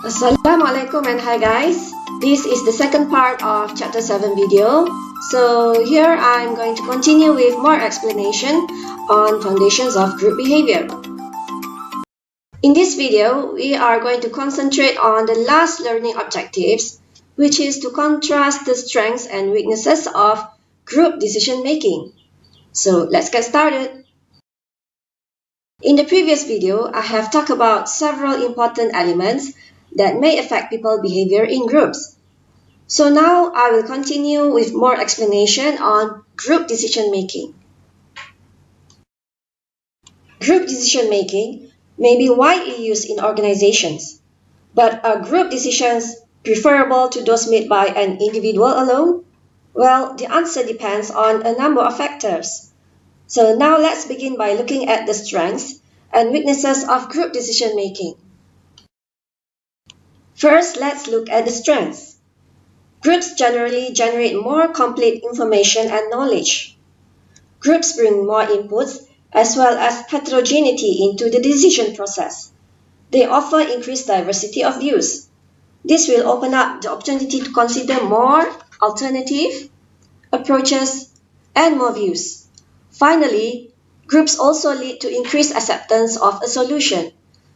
Assalamualaikum and hi guys. This is the second part of chapter 7 video. So here I'm going to continue with more explanation on foundations of group behavior. In this video, we are going to concentrate on the last learning objectives, which is to contrast the strengths and weaknesses of group decision making. So let's get started. In the previous video, I have talked about several important elements that may affect people's behavior in groups. So now I will continue with more explanation on group decision making. Group decision making may be widely used in organizations, but are group decisions preferable to those made by an individual alone? Well, the answer depends on a number of factors. So now let's begin by looking at the strengths and weaknesses of group decision making. First, let's look at the strengths. Groups generally generate more complete information and knowledge. Groups bring more inputs as well as heterogeneity into the decision process. They offer increased diversity of views. This will open up the opportunity to consider more alternative approaches and more views. Finally, groups also lead to increased acceptance of a solution.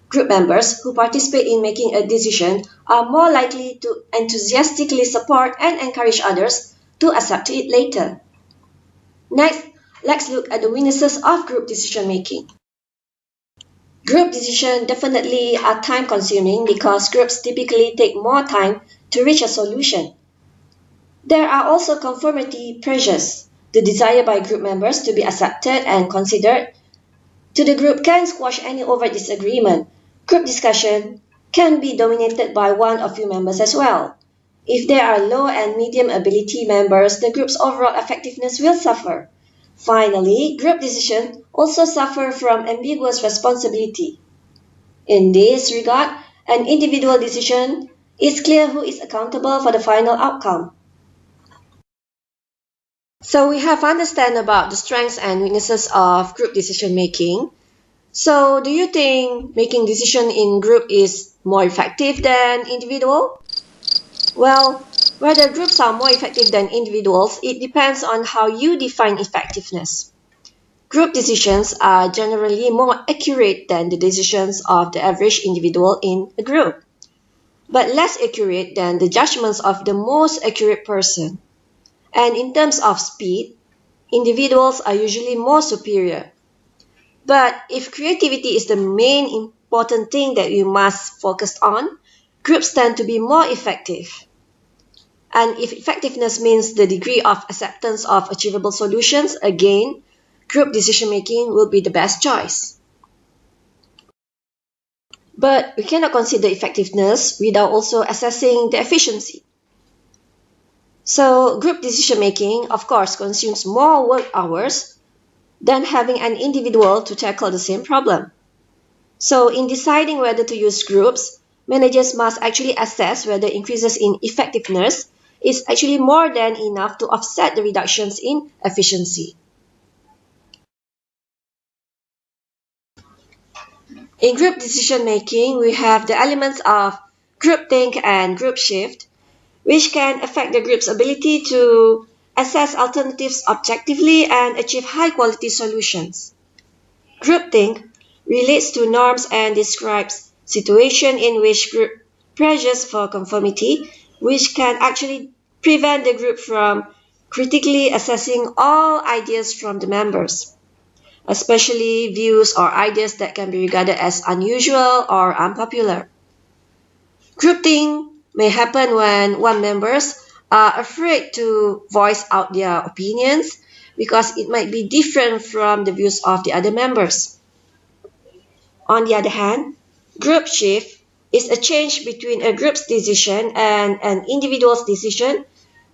Group members who participate in making a decision are more likely to enthusiastically support and encourage others to accept it later. Next, let's look at the weaknesses of group decision making. Group decisions definitely are time-consuming because groups typically take more time to reach a solution. There are also conformity pressures. The desire by group members to be accepted and considered to the group can squash any overt disagreement. Group discussion can be dominated by one or few members as well. If there are low and medium ability members, the group's overall effectiveness will suffer. Finally, group decisions also suffer from ambiguous responsibility. In this regard, an individual decision is clear who is accountable for the final outcome. So we have understand about the strengths and weaknesses of group decision making. So do you think making decision in group is more effective than individual? Well, whether groups are more effective than individuals, it depends on how you define effectiveness. Group decisions are generally more accurate than the decisions of the average individual in a group, but less accurate than the judgments of the most accurate person. And in terms of speed, individuals are usually more superior. But if creativity is the main important thing that you must focus on, groups tend to be more effective. And if effectiveness means the degree of acceptance of achievable solutions, again, group decision-making will be the best choice. But we cannot consider effectiveness without also assessing the efficiency. So group decision-making, of course, consumes more work hours than having an individual to tackle the same problem. So in deciding whether to use groups, managers must actually assess whether increases in effectiveness is actually more than enough to offset the reductions in efficiency. In group decision making, we have the elements of groupthink and group shift, which can affect the group's ability to assess alternatives objectively and achieve high-quality solutions. Groupthink relates to norms and describes situations in which group pressures for conformity, which can actually prevent the group from critically assessing all ideas from the members, especially views or ideas that can be regarded as unusual or unpopular. Groupthink may happen when one members are afraid to voice out their opinions because it might be different from the views of the other members. On the other hand, group shift is a change between a group's decision and an individual's decision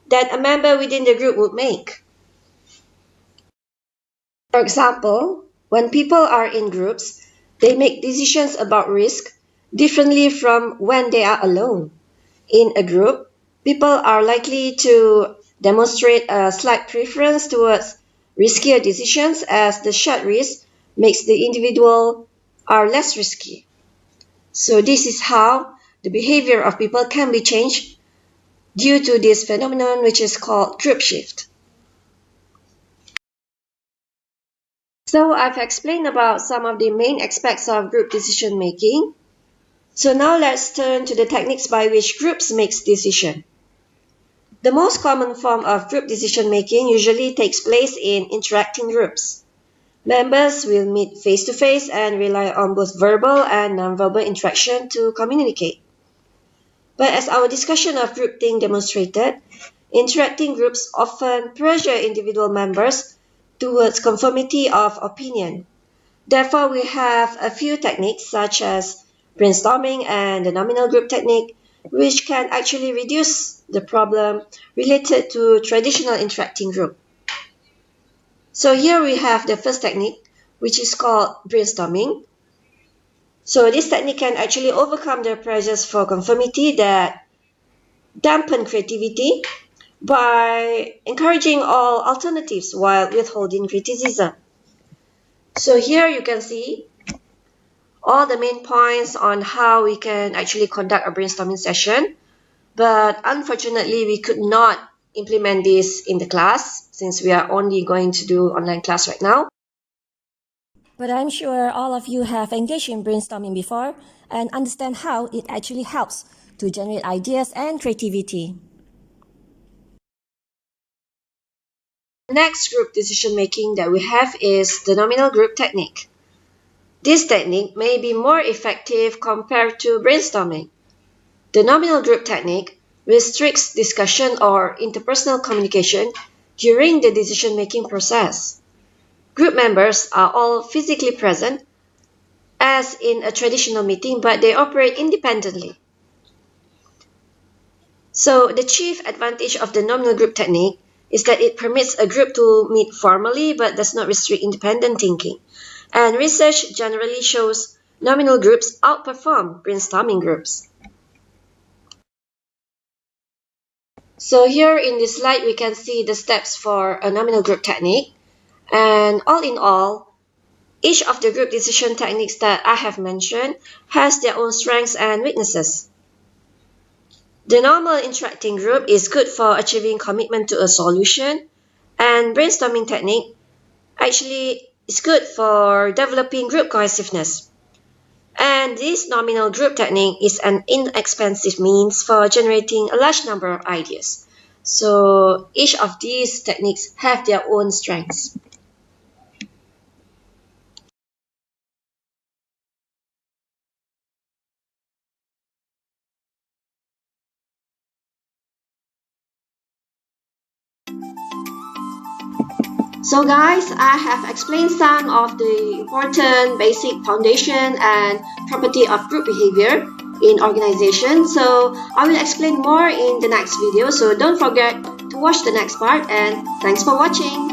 that a member within the group would make. For example, when people are in groups, they make decisions about risk differently from when they are alone. In a group, people are likely to demonstrate a slight preference towards riskier decisions as the shared risk makes the individual are less risky. So this is how the behavior of people can be changed due to this phenomenon which is called group shift. So I've explained about some of the main aspects of group decision making. So now let's turn to the techniques by which groups make decisions. The most common form of group decision making usually takes place in interacting groups. Members will meet face-to-face and rely on both verbal and non-verbal interaction to communicate. But as our discussion of groupthink demonstrated, interacting groups often pressure individual members towards conformity of opinion. Therefore, we have a few techniques such as brainstorming and the nominal group technique, which can actually reduce the problem related to traditional interacting group. So here we have the first technique, which is called brainstorming. So this technique can actually overcome the pressures for conformity that dampen creativity by encouraging all alternatives while withholding criticism. So here you can see all the main points on how we can actually conduct a brainstorming session. But unfortunately, we could not implement this in the class since we are only going to do online class right now. But I'm sure all of you have engaged in brainstorming before and understand how it actually helps to generate ideas and creativity. The next group decision making that we have is the nominal group technique. This technique may be more effective compared to brainstorming. The nominal group technique restricts discussion or interpersonal communication during the decision-making process. Group members are all physically present, as in a traditional meeting, but they operate independently. So the chief advantage of the nominal group technique is that it permits a group to meet formally but does not restrict independent thinking. And research generally shows nominal groups outperform brainstorming groups. So here in this slide, we can see the steps for a nominal group technique. And all in all, each of the group decision techniques that I have mentioned has their own strengths and weaknesses. The normal interacting group is good for achieving commitment to a solution, and brainstorming technique actually is good for developing group cohesiveness. And this nominal group technique is an inexpensive means for generating a large number of ideas. So each of these techniques have their own strengths. So guys, I have explained some of the important basic foundation and property of group behavior in organization. So I will explain more in the next video. So don't forget to watch the next part, and thanks for watching.